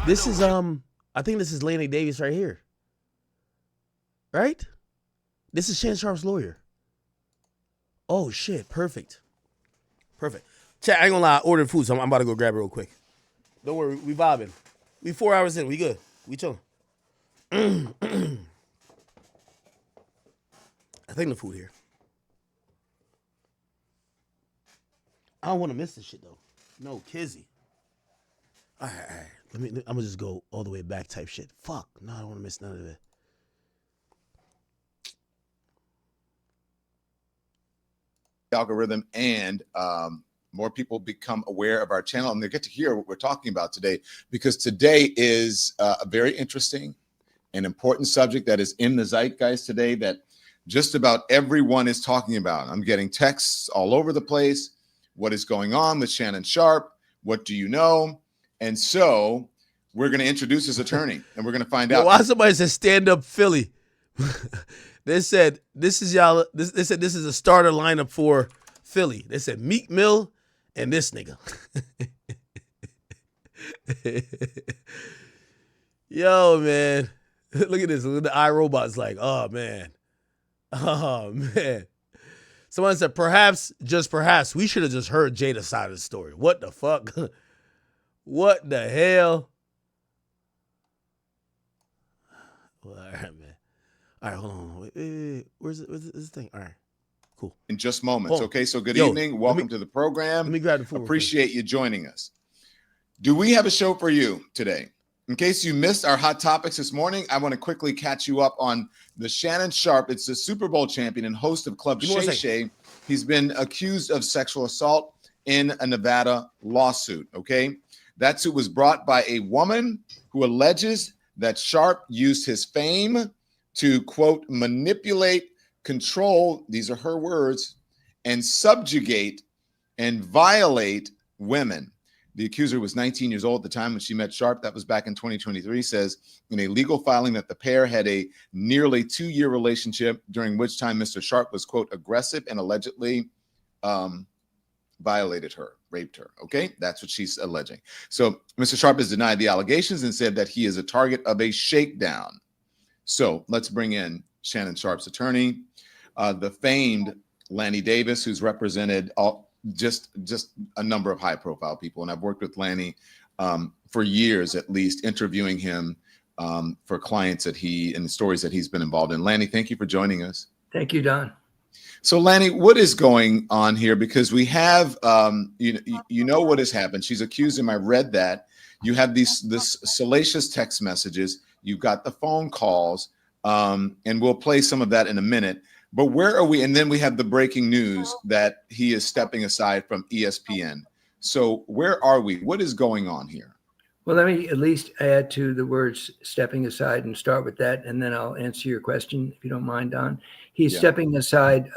This is I think this is Laney Davis right here. Right? This is Shannon Sharpe's lawyer. Oh shit, perfect. Chat, I ain't gonna lie, I ordered food, so I'm about to go grab it real quick. Don't worry, we vibing. We 4 hours in, we good. We chilling. I think the food here. I don't want to miss this shit though. No, Kizzy. All right. I'm gonna just go all the way back type shit. Fuck. No, I don't want to miss none of it. Algorithm and more people become aware of our channel and they get to hear what we're talking about today, because today is a very interesting and important subject that is in the zeitgeist today that just about everyone is talking about. I'm getting texts all over the place. What is going on with Shannon Sharpe? What do you know? And so we're going to introduce his attorney and we're going to find out. Why somebody said stand up Philly? They said this is y'all. They said this is a starter lineup for Philly. They said Meek Mill and this nigga. Yo, man, look at this. Look at the iRobot's like, oh man. Someone said perhaps, just perhaps, we should have just heard Jada's side of the story. What the fuck? What the hell? Well, all right, man. All right, hold on. Wait. Where's this thing? All right, cool. In just moments. Okay, so good evening. Welcome to the program. Let me grab the food. Appreciate you joining us. Do we have a show for you today? In case you missed our hot topics this morning, I want to quickly catch you up on the Shannon Sharpe. It's the Super Bowl champion and host of Club Shay Shay. He's been accused of sexual assault in a Nevada lawsuit, okay? That suit was brought by a woman who alleges that Sharpe used his fame to, quote, manipulate, control, these are her words, and subjugate and violate women. The accuser was 19 years old at the time when she met Sharpe. That was back in 2023, says in a legal filing that the pair had a nearly 2-year relationship during which time Mr. Sharpe was, quote, aggressive and allegedly violated her, raped her. Okay, that's what she's alleging. So Mr. Sharpe has denied the allegations and said that he is a target of a shakedown. So let's bring in Shannon Sharpe's attorney, the famed Lanny Davis, who's represented just a number of high-profile people. And I've worked with Lanny for years, at least, interviewing him for clients that and the stories that he's been involved in. Lanny, thank you for joining us. Thank you, Don. So, Lanny, what is going on here? Because we have, you know what has happened. She's accused him. I read that. You have this salacious text messages. You've got the phone calls, and we'll play some of that in a minute. But where are we? And then we have the breaking news that he is stepping aside from ESPN. So where are we? What is going on here? Well, let me at least add to the words stepping aside and start with that, and then I'll answer your question, if you don't mind, Don. He's stepping aside.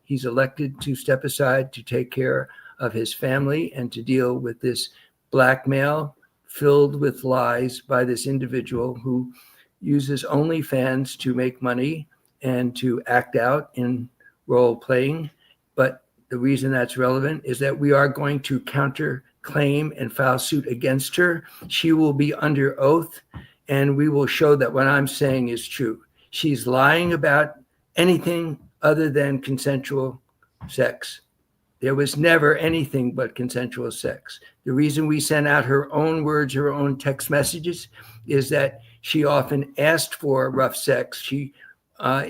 He's elected to step aside to take care of his family and to deal with this blackmail filled with lies by this individual who uses OnlyFans to make money and to act out in role playing. But the reason that's relevant is that we are going to counterclaim and file suit against her. She will be under oath, and we will show that what I'm saying is true. She's lying about anything other than consensual sex. There was never anything but consensual sex. The reason we sent out her own words, her own text messages, is that she often asked for rough sex. She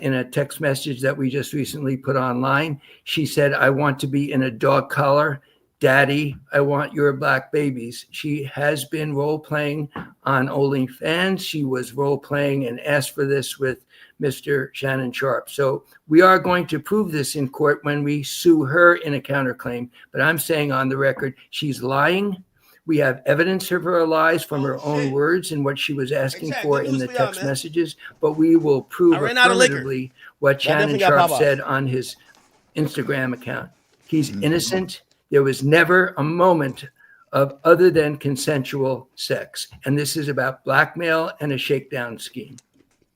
in a text message that we just recently put online, she said, I want to be in a dog collar. Daddy, I want your black babies. She has been role-playing on OnlyFans. She was role-playing and asked for this with Mr. Shannon Sharpe. So we are going to prove this in court when we sue her in a counterclaim. But I'm saying on the record, she's lying. We have evidence of her lies from her own words and what she was asking for in the text messages, but we will prove affirmatively what Shannon Sharpe said on his Instagram account. He's innocent. There was never a moment of other than consensual sex. And this is about blackmail and a shakedown scheme.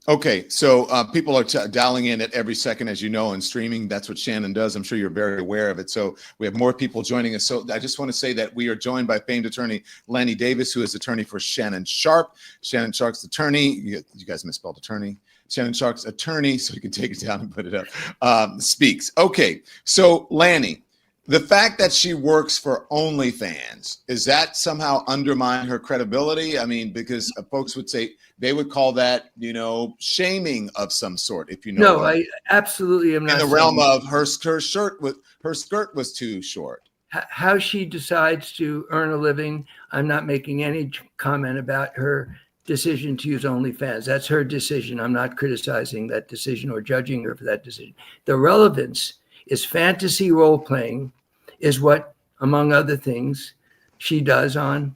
Okay, so people are dialing in at every second, as you know, and streaming. That's what Shannon does. I'm sure you're very aware of it. So we have more people joining us. So I just want to say that we are joined by famed attorney Lanny Davis, who is attorney for Shannon Sharpe. Shannon Sharpe's attorney. You guys misspelled attorney. Shannon Sharpe's attorney, so you can take it down and put it up, speaks. Okay, so Lanny, the fact that she works for OnlyFans, is that somehow undermine her credibility? I mean, because folks would say, they would call that, shaming of some sort, if you know. No, I absolutely am not. In the realm of her skirt was too short. How she decides to earn a living, I'm not making any comment about her decision to use OnlyFans. That's her decision. I'm not criticizing that decision or judging her for that decision. The relevance is fantasy role playing is what, among other things, she does on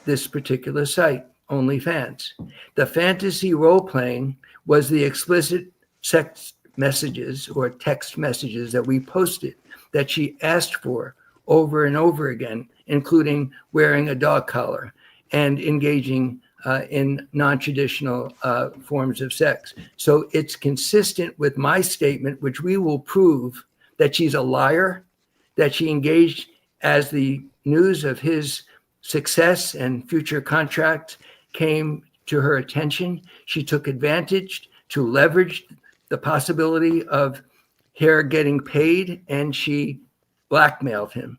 this particular site, OnlyFans. The fantasy role playing was the explicit sex messages or text messages that we posted that she asked for over and over again, including wearing a dog collar and engaging in non-traditional forms of sex. So it's consistent with my statement, which we will prove that she's a liar, that she engaged as the news of his success and future contract came to her attention. She took advantage to leverage the possibility of her getting paid, and she blackmailed him.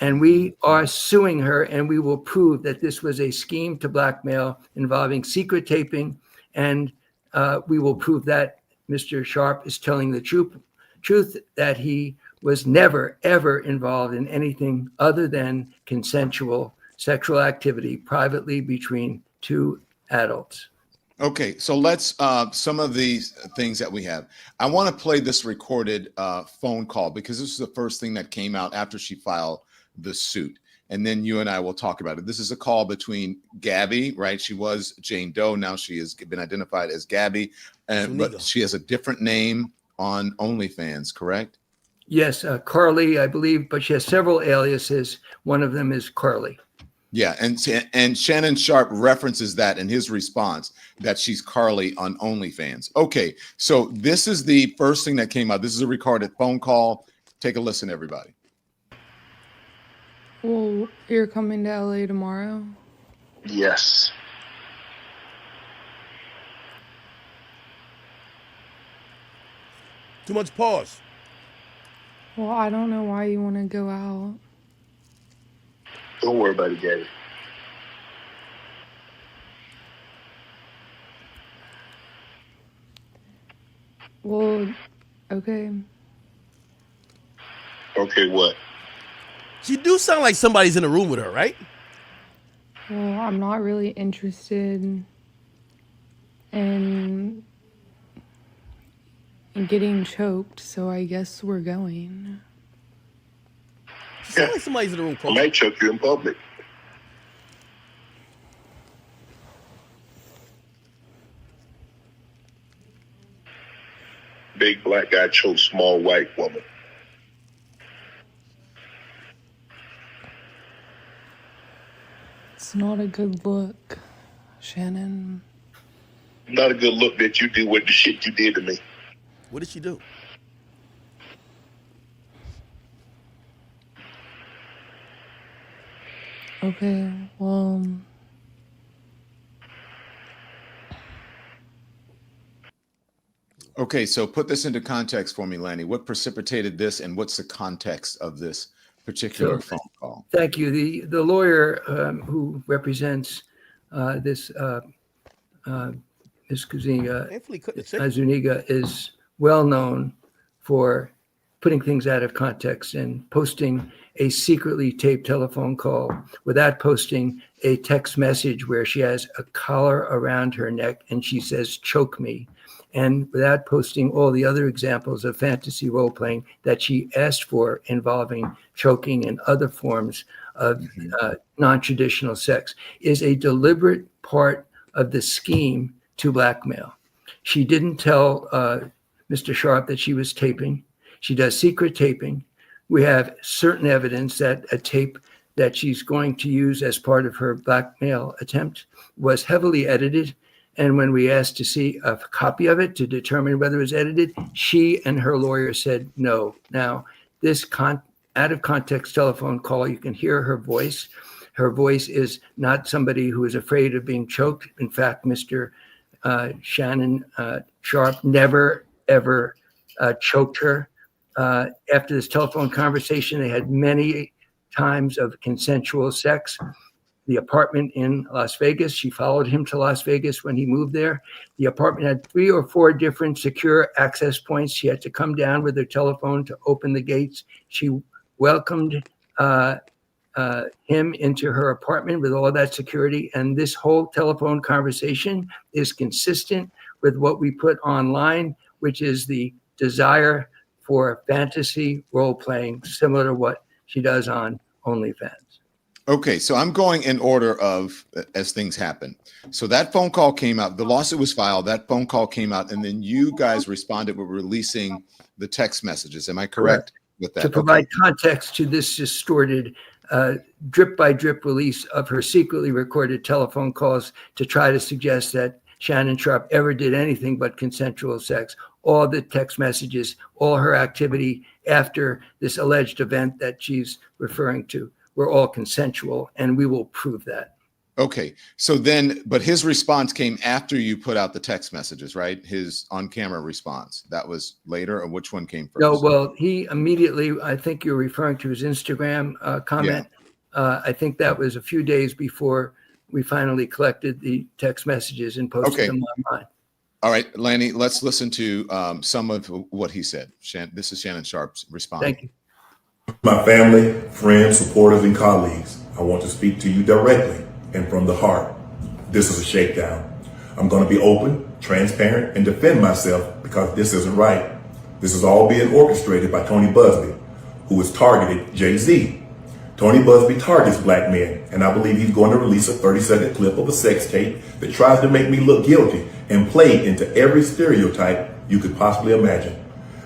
And we are suing her, and we will prove that this was a scheme to blackmail involving secret taping. And we will prove that Mr. Sharpe is telling the truth, that he was never, ever involved in anything other than consensual sexual activity privately between two adults. Okay, so let's some of these things that we have. I want to play this recorded phone call because this is the first thing that came out after she filed the suit. And then you and I will talk about it. This is a call between Gabby, right? She was Jane Doe. Now she has been identified as Gabby, but she has a different name on OnlyFans, correct? Yes, Carly, I believe, but she has several aliases. One of them is Carly. Yeah, and Shannon Sharpe references that in his response, that she's Carly on OnlyFans. Okay, so this is the first thing that came out. This is a recorded phone call. Take a listen, everybody. Well, you're coming to LA tomorrow? Yes. Too much pause. Well, I don't know why you want to go out. Don't worry about it, Gabby. Well, okay. Okay, what? She do sound like somebody's in the room with her, right? Well, I'm not really interested in getting choked, so I guess we're going. She sound like somebody's in the room. I might choke you in public. Big black guy chokes small white woman. It's not a good look, Shannon. Not a good look that you do with the shit you did to me. What did she do? Okay, well... Okay, so put this into context for me, Lanny. What precipitated this, and what's the context of this particular phone call? Thank you. The lawyer who represents this Ms. Zuniga is well known for putting things out of context and posting a secretly taped telephone call without posting a text message where she has a collar around her neck and she says, "Choke me," and without posting all the other examples of fantasy role playing that she asked for involving choking and other forms of non-traditional sex, is a deliberate part of the scheme to blackmail. She didn't tell Mr. Sharpe that she was taping. She does secret taping. We have certain evidence that a tape that she's going to use as part of her blackmail attempt was heavily edited And when we asked to see a copy of it to determine whether it was edited, she and her lawyer said no. Now, this out of context telephone call, you can hear her voice. Her voice is not somebody who is afraid of being choked. In fact, Mr. Shannon Sharpe never, ever choked her. After this telephone conversation, they had many times of consensual sex. The apartment in Las Vegas, she followed him to Las Vegas when he moved there. The apartment had 3 or 4 different secure access points. She had to come down with her telephone to open the gates. She welcomed him into her apartment with all that security. And this whole telephone conversation is consistent with what we put online, which is the desire for fantasy role playing, similar to what she does on OnlyFans. Okay, so I'm going in order of as things happen. So that phone call came out, the lawsuit was filed, that phone call came out, and then you guys responded with releasing the text messages. Am I correct with that? To provide context to this distorted drip by drip release of her secretly recorded telephone calls to try to suggest that Shannon Sharpe ever did anything but consensual sex. All the text messages, all her activity after this alleged event that she's referring to were all consensual, and we will prove that. Okay, so then, but his response came after you put out the text messages, right? His on-camera response. That was later, or which one came first? No, well, he immediately, I think you're referring to his Instagram comment. Yeah. I think that was a few days before we finally collected the text messages and posted them online. All right, Lanny, let's listen to some of what he said. This is Shannon Sharpe's response. Thank you. My family, friends, supporters, and colleagues, I want to speak to you directly and from the heart. This is a shakedown. I'm going to be open, transparent, and defend myself because this isn't right. This is all being orchestrated by Tony Busby, who has targeted Jay-Z. Tony Busby targets black men, and I believe he's going to release a 30-second clip of a sex tape that tries to make me look guilty and play into every stereotype you could possibly imagine.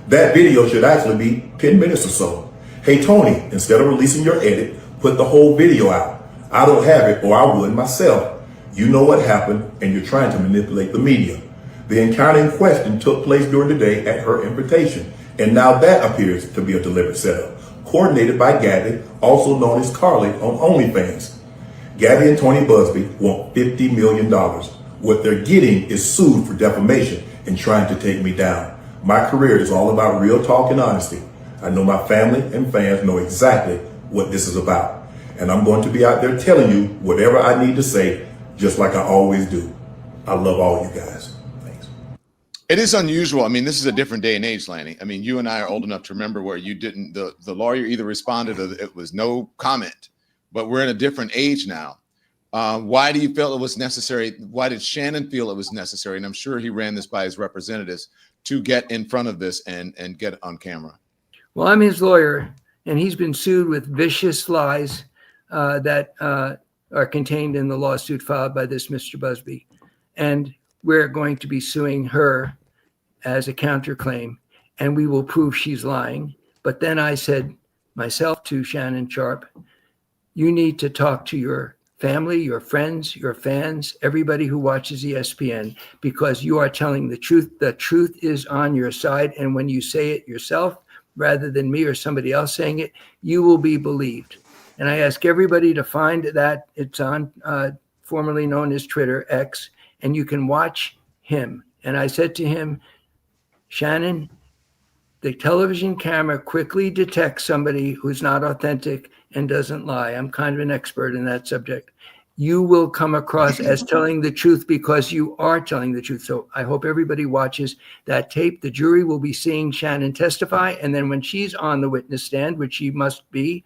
That video should actually be 10 minutes or so. Hey, Tony, instead of releasing your edit, put the whole video out. I don't have it, or I would myself. You know what happened, and you're trying to manipulate the media. The encounter in question took place during the day at her invitation, and now that appears to be a deliberate setup, coordinated by Gabby, also known as Carly, on OnlyFans. Gabby and Tony Busby want $50 million. What they're getting is sued for defamation and trying to take me down. My career is all about real talk and honesty. I know my family and fans know exactly what this is about. And I'm going to be out there telling you whatever I need to say, just like I always do. I love all you guys. Thanks. It is unusual. I mean, this is a different day and age, Lanny. I mean, you and I are old enough to remember where you didn't, the lawyer either responded or it was no comment, but we're in a different age now. Why do you feel it was necessary? Why did Shannon feel it was necessary? And I'm sure he ran this by his representatives to get in front of this and get it on camera. Well, I'm his lawyer, and he's been sued with vicious lies that are contained in the lawsuit filed by this Mr. Busby. And we're going to be suing her as a counterclaim, and we will prove she's lying. But then I said myself to Shannon Sharpe, you need to talk to your family, your friends, your fans, everybody who watches ESPN, because you are telling the truth. The truth is on your side. And when you say it yourself, rather than me or somebody else saying it, you will be believed. And I ask everybody to find that. It's on formerly known as Twitter, X, and you can watch him. And I said to him, Shannon, the television camera quickly detects somebody who's not authentic and doesn't lie. I'm kind of an expert in that subject. You will come across as telling the truth because you are telling the truth. So I hope everybody watches that tape. The jury will be seeing Shannon testify. And then when she's on the witness stand, which she must be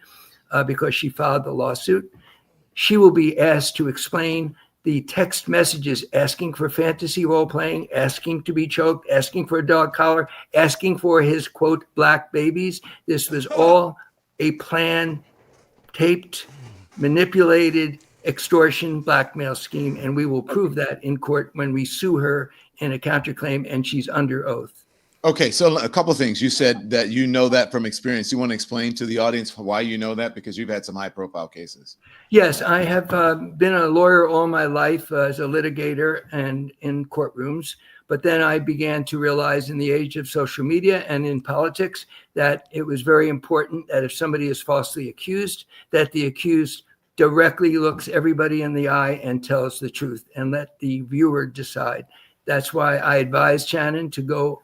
because she filed the lawsuit, she will be asked to explain the text messages asking for fantasy role playing, asking to be choked, asking for a dog collar, asking for his, quote, black babies. This was all a plan, taped, manipulated, extortion, blackmail scheme, and we will prove that in court when we sue her in a counterclaim and she's under oath. Okay, so a couple of things. You said that you know that from experience. You want to explain to the audience why you know that? Because you've had some high-profile cases. Yes, I have been a lawyer all my life as a litigator and in courtrooms. But then I began to realize in the age of social media and in politics that it was very important that if somebody is falsely accused, that the accused directly looks everybody in the eye and tells the truth and let the viewer decide. That's why I advised Shannon to go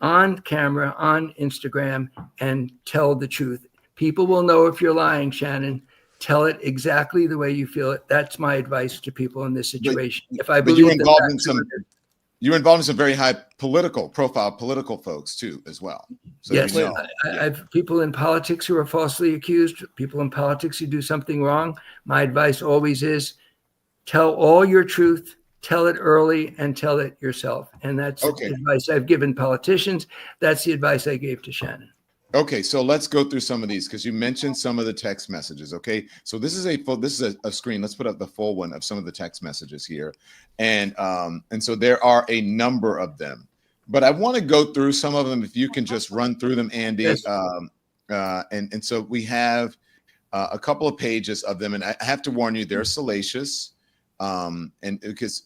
on camera, on Instagram, and tell the truth. People will know if you're lying, Shannon. Tell it exactly the way you feel it. That's my advice to people in this situation. If I But you were believe involved in some. You were involved in some very high profile political folks too, as well. So yes, you know. I have people in politics who are falsely accused, people in politics who do something wrong. My advice always is tell all your truth, tell it early, and tell it yourself. And that's the advice I've given politicians. That's the advice I gave to Shannon. Okay, so let's go through some of these because you mentioned some of the text messages. Okay, so this is a screen. Let's put up the full one of some of the text messages here, and so there are a number of them. But I want to go through some of them. If you can just run through them, Andy. Yes. And so we have a couple of pages of them, and I have to warn you, they're salacious, and because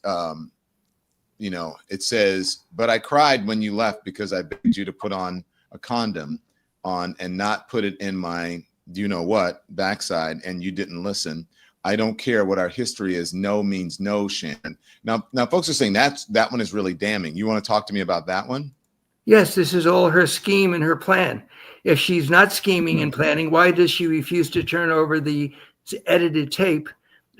you know it says, "But I cried when you left because I begged you to put on a condom on and not put it in my you know what backside, and you didn't listen. I don't care what our history is. No means no, Shannon." Now folks are saying that one is really damning. You want to talk to me about that one? Yes, this is all her scheme and her plan. If she's not scheming and planning, why does she refuse to turn over the edited tape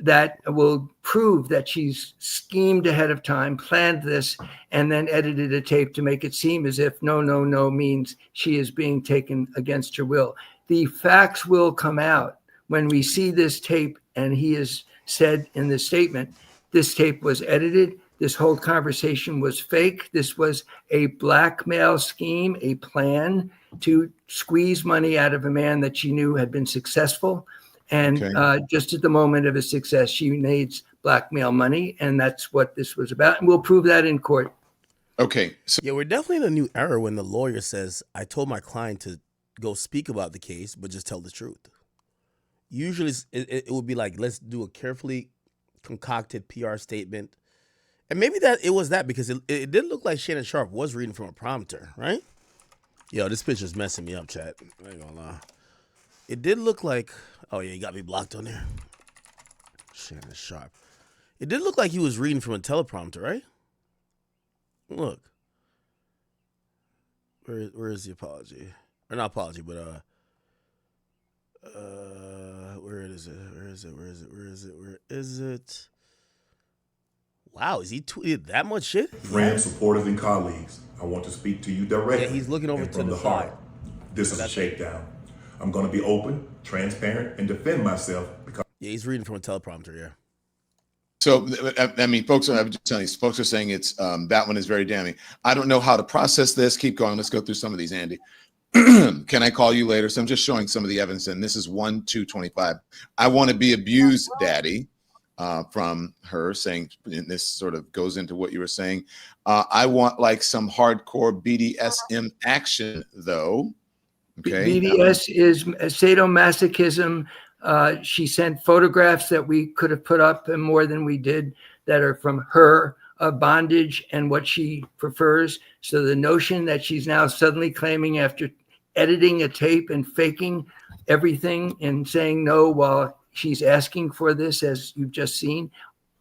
that will prove that she's schemed ahead of time, planned this, and then edited a tape to make it seem as if no means she is being taken against her will? The facts will come out when we see this tape, and he has said in the statement, this tape was edited. This whole conversation was fake. This was a blackmail scheme, a plan to squeeze money out of a man that she knew had been successful. And just at the moment of his success, she needs blackmail money. And that's what this was about. And we'll prove that in court. Okay. So Yeah, we're definitely in a new era when the lawyer says, I told my client to go speak about the case, but just tell the truth. Usually it would be like, let's do a carefully concocted PR statement. And maybe that it was that because it did look like Shannon Sharpe was reading from a prompter, right? Yo, this picture's messing me up, chat. I ain't gonna lie. It did look like, oh yeah, you got me blocked on there. Shannon Sharpe. It did look like he was reading from a teleprompter, right? Look. Where is the apology? Or not apology, but where is it? Wow, is he tweeted that much shit? Friends, supporters, and colleagues, I want to speak to you directly. Yeah, he's looking over and to from the the heart. side. This is a shakedown. I'm going to be open, transparent, and defend myself because. Yeah, he's reading from a teleprompter. Yeah. So I mean, folks are just telling you, folks are saying it's that one is very damning. I don't know how to process this. Keep going. Let's go through some of these, Andy. Can I call you later? So I'm just showing some of the evidence, and this is 1/2/25. I want to be abused, Daddy. From her saying, and this sort of goes into what you were saying. I want like some hardcore BDSM action, though. Okay. BDS is sadomasochism. She sent photographs that we could have put up and more than we did that are from her bondage and what she prefers. So the notion that she's now suddenly claiming after editing a tape and faking everything and saying no while she's asking for this, as you've just seen,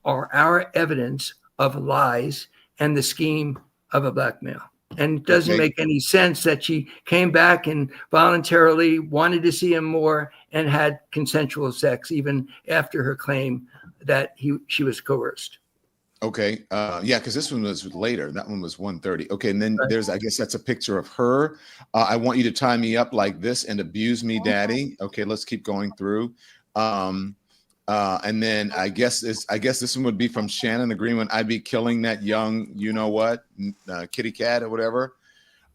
are our evidence of lies and the scheme of a blackmail. And it doesn't make any sense that she came back and voluntarily wanted to see him more and had consensual sex even after her claim that she was coerced. Okay. Yeah, because this one was later. That one was 1:30. Okay, and then there's, I guess that's a picture of her. I want you to tie me up like this and abuse me, Daddy. Okay, let's keep going through. And then I guess this one would be from Shannon agreeing when I'd be killing that young, you know what, kitty cat or whatever.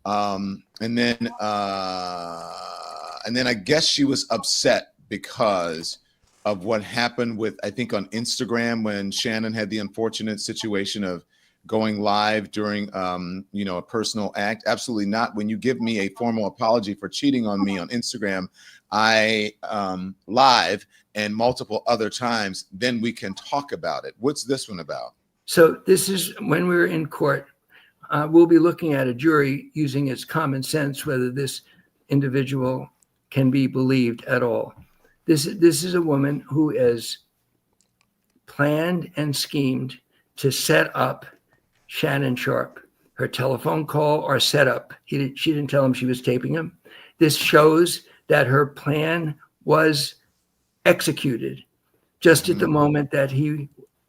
And then I guess she was upset because of what happened with, I think on Instagram when Shannon had the unfortunate situation of going live during, a personal act. Absolutely not. When you give me a formal apology for cheating on me on Instagram, I live and multiple other times, then we can talk about it. What's this one about? So this is when we're in court. We'll be looking at a jury using its common sense, whether this individual can be believed at all. This is a woman who has planned and schemed to set up Shannon Sharpe. Her telephone call or setup. She didn't tell him she was taping him. This shows that her plan was executed just at the moment that he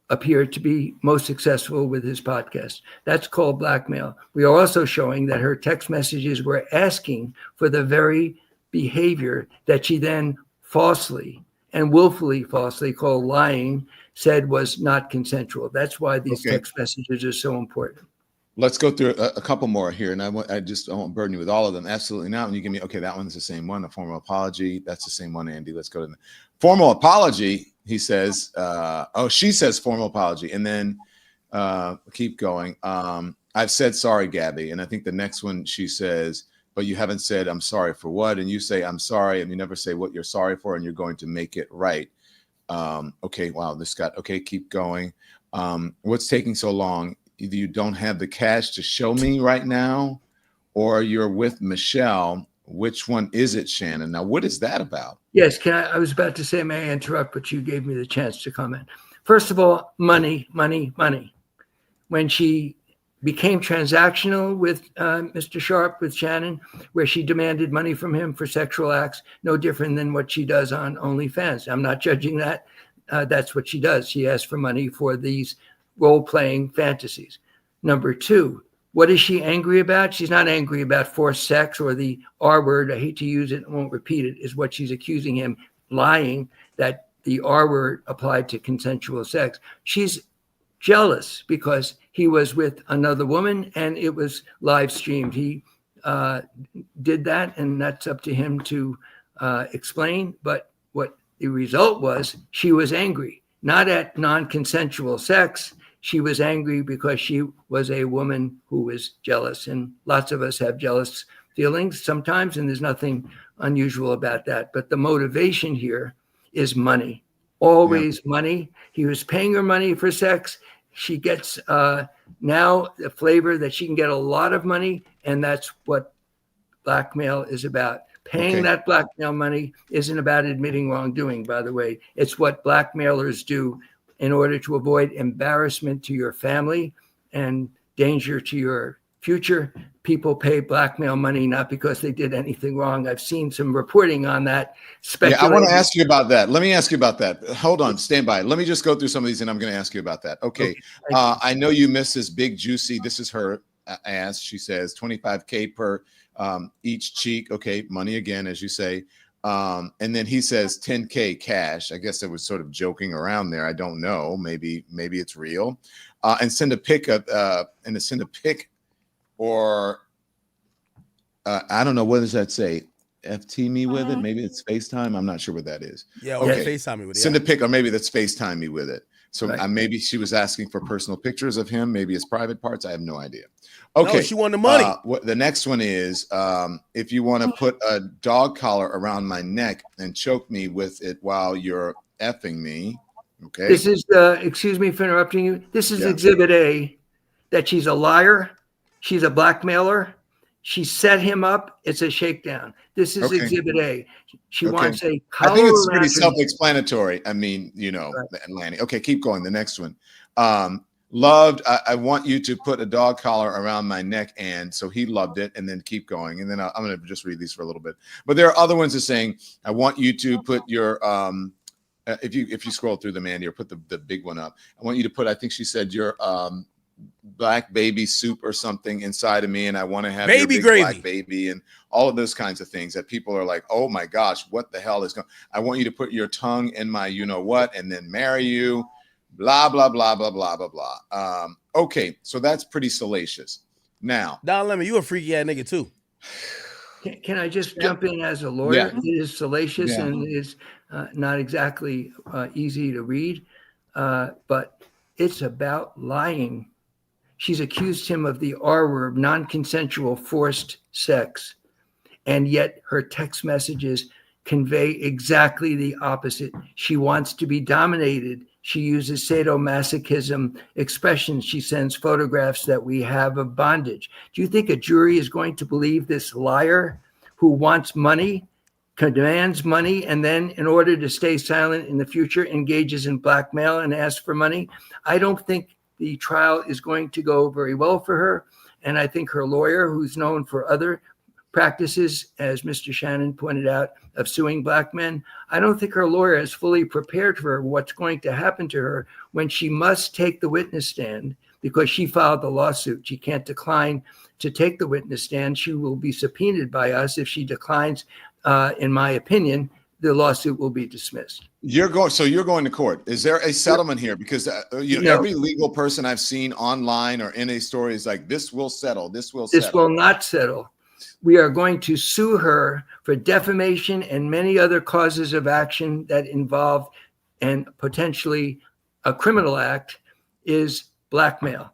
appeared to be most successful with his podcast. That's called blackmail. We are also showing that her text messages were asking for the very behavior that she then falsely and willfully falsely called lying said was not consensual. That's why these text messages are so important. Let's go through a couple more here, and I won't burden you with all of them. Absolutely not. When you give me, okay, that one's the same one. A formal apology. That's the same one, Andy. Let's go to the formal apology. He says, she says formal apology, and then keep going. I've said sorry, Gabby, and I think the next one she says, but you haven't said I'm sorry for what, and you say I'm sorry, and you never say what you're sorry for, and you're going to make it right. Okay, wow, keep going. What's taking so long? Either you don't have the cash to show me right now, or you're with Michelle. Which one is it, Shannon? Now, what is that about? Yes, I was about to say, may I interrupt, but you gave me the chance to comment. First of all, money. When she became transactional with Mr. Sharpe, with Shannon, where she demanded money from him for sexual acts, no different than what she does on OnlyFans. I'm not judging that. That's what she does. She asks for money for these role-playing fantasies. Number two, what is she angry about? She's not angry about forced sex or the R word. I hate to use it, I won't repeat it, is what she's accusing him, lying that the R word applied to consensual sex. She's jealous because he was with another woman and it was live streamed. He did that, and that's up to him to explain. But what the result was, she was angry, not at non-consensual sex. She was angry because she was a woman who was jealous, and lots of us have jealous feelings sometimes, and there's nothing unusual about that. But the motivation here is money, always money. He was paying her money for sex. She gets now the flavor that she can get a lot of money, and that's what blackmail is about. Paying that blackmail money isn't about admitting wrongdoing, by the way. It's what blackmailers do in order to avoid embarrassment to your family and danger to your future. People pay blackmail money not because they did anything wrong. I've seen some reporting on that. Yeah, I want to ask you about that. Let me ask you about that. Hold on, stand by. Let me just go through some of these, and I'm going to ask you about that. Okay. I know you missed this big juicy. This is her ass. She says $25K per each cheek. Okay, money again, as you say. And then he says 10K cash. I guess it was sort of joking around there. I don't know. Maybe it's real. And send a pic or I don't know. What does that say? FT me with it. Maybe it's FaceTime. I'm not sure what that is. Yeah, okay. FaceTime me with it. Send a pic, or maybe that's FaceTime me with it. So maybe she was asking for personal pictures of him, maybe his private parts. I have no idea. Okay. No, she wanted the money. The next one is if you want to put a dog collar around my neck and choke me with it while you're effing me. Okay. This is excuse me for interrupting you. This is Exhibit A, that she's a liar. She's a blackmailer. She set him up. It's a shakedown. This is Exhibit A. She wants a collar. I think it's pretty self-explanatory. I mean, Lanny. Okay, keep going. The next one. Loved. I want you to put a dog collar around my neck, and so he loved it. And then keep going. And then I'm going to just read these for a little bit. But there are other ones that saying, I want you to put your if you scroll through them, Andy, or put the big one up. I want you to put. I think she said your black baby soup or something inside of me, and I want to have baby your big gravy, black baby, and all of those kinds of things that people are like, oh my gosh, what the hell is going? I want you to put your tongue in my you know what, and then marry you, blah blah blah blah blah blah blah. Okay, so that's pretty salacious. Now, Don Lemon, you a freaky ass nigga too. Can I just jump in as a lawyer? Yeah. It is salacious and it is not exactly easy to read, but it's about lying. She's accused him of the R word, non-consensual forced sex. And yet her text messages convey exactly the opposite. She wants to be dominated. She uses sadomasochism expressions. She sends photographs that we have of bondage. Do you think a jury is going to believe this liar who wants money, demands money, and then in order to stay silent in the future, engages in blackmail and asks for money? I don't think the trial is going to go very well for her. And I think her lawyer, who's known for other practices, as Mr. Shannon pointed out, of suing black men, I don't think her lawyer is fully prepared for what's going to happen to her when she must take the witness stand because she filed the lawsuit. She can't decline to take the witness stand. She will be subpoenaed by us. If she declines, in my opinion, the lawsuit will be dismissed. You're going to court. Is there a settlement here? Because every legal person I've seen online or in a story is like, this will settle. This will not settle. We are going to sue her for defamation and many other causes of action that involve, and potentially a criminal act is blackmail.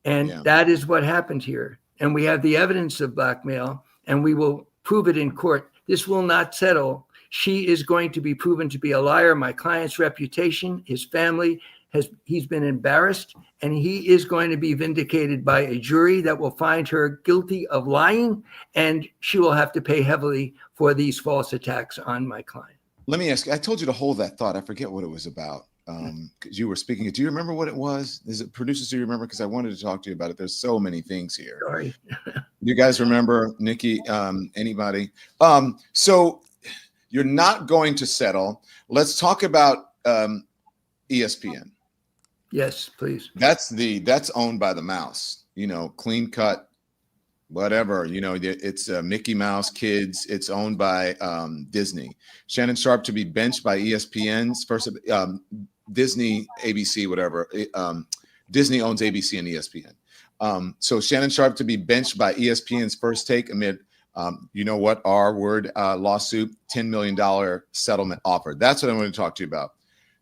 And that is what happened here. And we have the evidence of blackmail, and we will prove it in court. This will not settle. She is going to be proven to be a liar. My client's reputation, his family, he's been embarrassed, and he is going to be vindicated by a jury that will find her guilty of lying, and she will have to pay heavily for these false attacks on my client. Let me ask you, I told you to hold that thought. I forget what it was about. Because you were speaking. Do you remember what it was? Is it producers? Do you remember? Because I wanted to talk to you about it. There's so many things here. Sorry. You guys remember, Nikki? Anybody? So you're not going to settle. Let's talk about ESPN. Yes, please. That's owned by the mouse. Clean cut, whatever. It's Mickey Mouse Kids. It's owned by Disney. Shannon Sharpe to be benched by ESPN's first. Disney, ABC, whatever. Disney owns ABC and ESPN. So Shannon Sharpe to be benched by ESPN's First Take amid, R word lawsuit, $10 million settlement offer. That's what I want to talk to you about.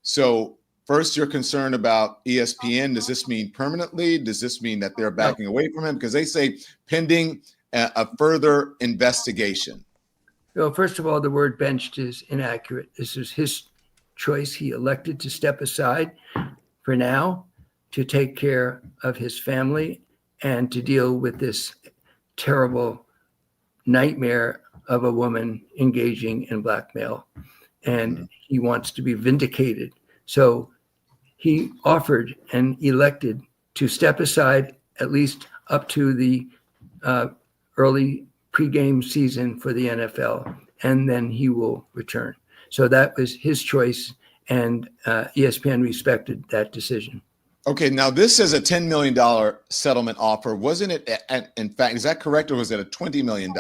So first, you're concerned about ESPN. Does this mean permanently? Does this mean that they're backing away from him? Because they say pending a further investigation. Well, first of all, the word benched is inaccurate. This is his choice. He elected to step aside for now to take care of his family and to deal with this terrible nightmare of a woman engaging in blackmail. And he wants to be vindicated. So he offered and elected to step aside at least up to the early pregame season for the NFL, and then he will return. So that was his choice, and ESPN respected that decision. Okay, now this is a $10 million settlement offer. Wasn't it, in fact, is that correct, or was it a $20 million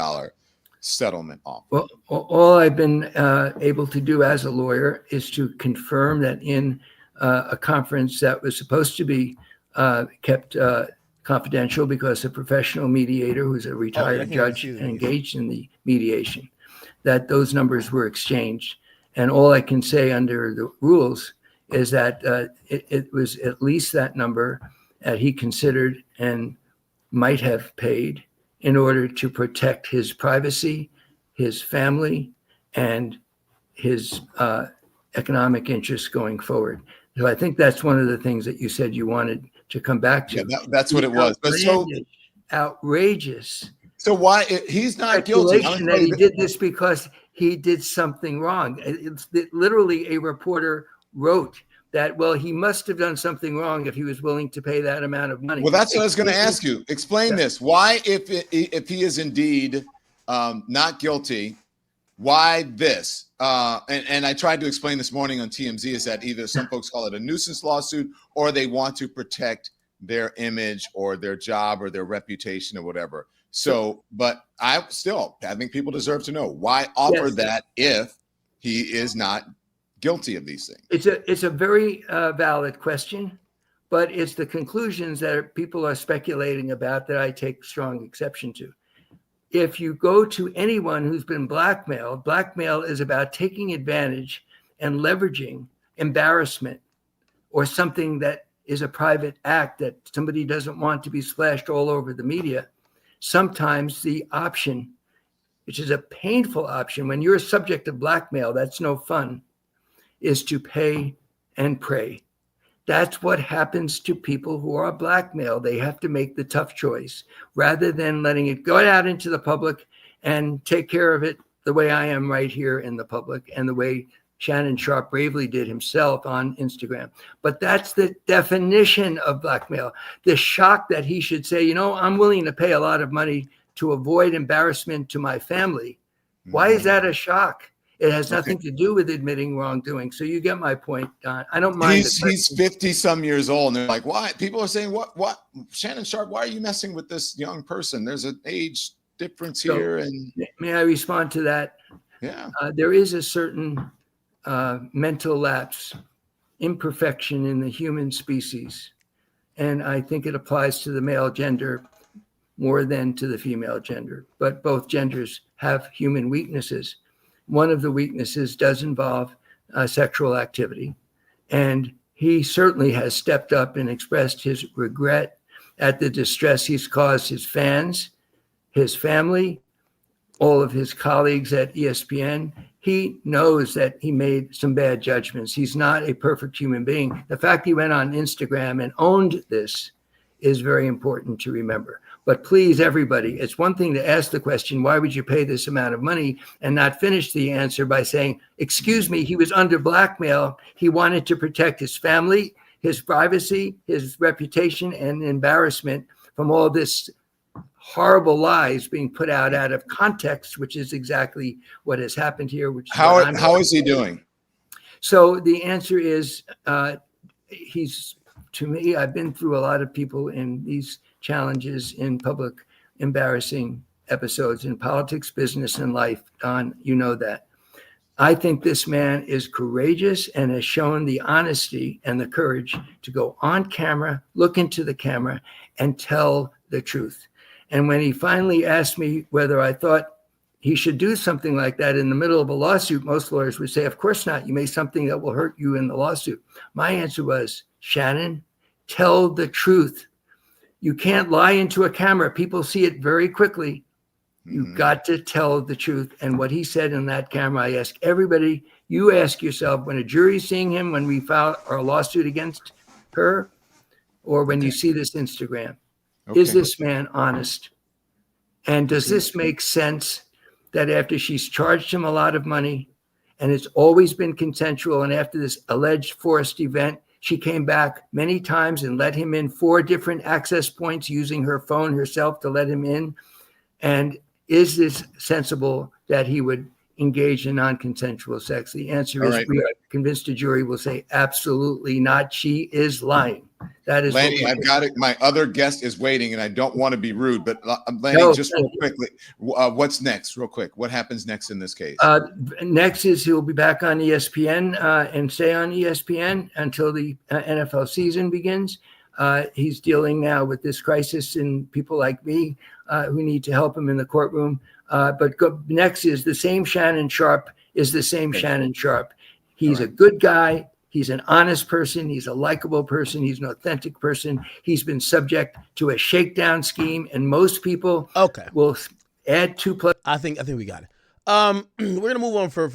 settlement offer? Well, all I've been able to do as a lawyer is to confirm that in a conference that was supposed to be kept confidential because a professional mediator who's a retired judge engaged in the mediation, that those numbers were exchanged. And all I can say under the rules is that it was at least that number that he considered and might have paid in order to protect his privacy, his family, and his economic interests going forward. So I think that's one of the things that you said you wanted to come back to. Yeah, that's what it was. But outrageous. So why he's not guilty? That he did this because he did something wrong. It's literally a reporter wrote that, well, he must have done something wrong if he was willing to pay that amount of money. Well, that's what I was going to ask you. Explain this. Why, if he is indeed not guilty, why this? And I tried to explain this morning on TMZ is that either some folks call it a nuisance lawsuit or they want to protect their image or their job or their reputation or whatever. So, but I think people deserve to know why offer that if he is not guilty of these things. It's a very valid question, but it's the conclusions that people are speculating about that I take strong exception to. If you go to anyone who's been blackmailed, blackmail is about taking advantage and leveraging embarrassment or something that is a private act that somebody doesn't want to be splashed all over the media, sometimes the option, which is a painful option, when you're a subject of blackmail, that's no fun, is to pay and pray. That's what happens to people who are blackmailed. They have to make the tough choice rather than letting it go out into the public and take care of it the way I am right here in the public and the way Shannon Sharpe bravely did himself on Instagram. But that's the definition of blackmail. The shock that he should say, you know, I'm willing to pay a lot of money to avoid embarrassment to my family. Why is that a shock? It has nothing to do with admitting wrongdoing. So you get my point, Don. I don't mind. He's 50 some years old, and they're like, why? People are saying, what? Shannon Sharpe, why are you messing with this young person? There's an age difference here. And may I respond to that? Yeah. There is a certain mental lapse, imperfection in the human species. And I think it applies to the male gender more than to the female gender. But both genders have human weaknesses. One of the weaknesses does involve sexual activity. And he certainly has stepped up and expressed his regret at the distress he's caused his fans, his family, all of his colleagues at ESPN. He knows that he made some bad judgments. He's not a perfect human being. The fact he went on Instagram and owned this is very important to remember. But please, everybody, it's one thing to ask the question, why would you pay this amount of money, and not finish the answer by saying, excuse me, he was under blackmail. He wanted to protect his family, his privacy, his reputation, and embarrassment from all this horrible lies being put out of context, which is exactly what has happened here. How is he doing? So the answer is, to me, I've been through a lot of people in these challenges in public, embarrassing episodes in politics, business, and life. Don, you know that. I think this man is courageous and has shown the honesty and the courage to go on camera, look into the camera, and tell the truth. And when he finally asked me whether I thought he should do something like that in the middle of a lawsuit, most lawyers would say, of course not. You made something that will hurt you in the lawsuit. My answer was, Shannon, tell the truth. You can't lie into a camera. People see it very quickly. You've got to tell the truth. And what he said in that camera, I ask everybody, you ask yourself, when a jury's seeing him, when we file our lawsuit against her, or when you see this Instagram, is this man honest? And does this make sense that after she's charged him a lot of money, and it's always been consensual, and after this alleged forced event, she came back many times and let him in 4 different access points using her phone herself to let him in? And is this sensible that he would engage in non-consensual sex? The answer is, we are convinced a jury will say absolutely not. She is lying. That is Lanny, I've got it. My other guest is waiting, and I don't want to be rude, but Lanny, just real quickly, what's next? Real quick, what happens next in this case? Next is he'll be back on ESPN and stay on ESPN until the NFL season begins. He's dealing now with this crisis and people like me who need to help him in the courtroom. But next is the same Shannon Sharpe is the same Shannon Sharpe. He's a good guy. He's an honest person. He's a likable person. He's an authentic person. He's been subject to a shakedown scheme, and most people will add 2+. I think we got it. We're gonna move on for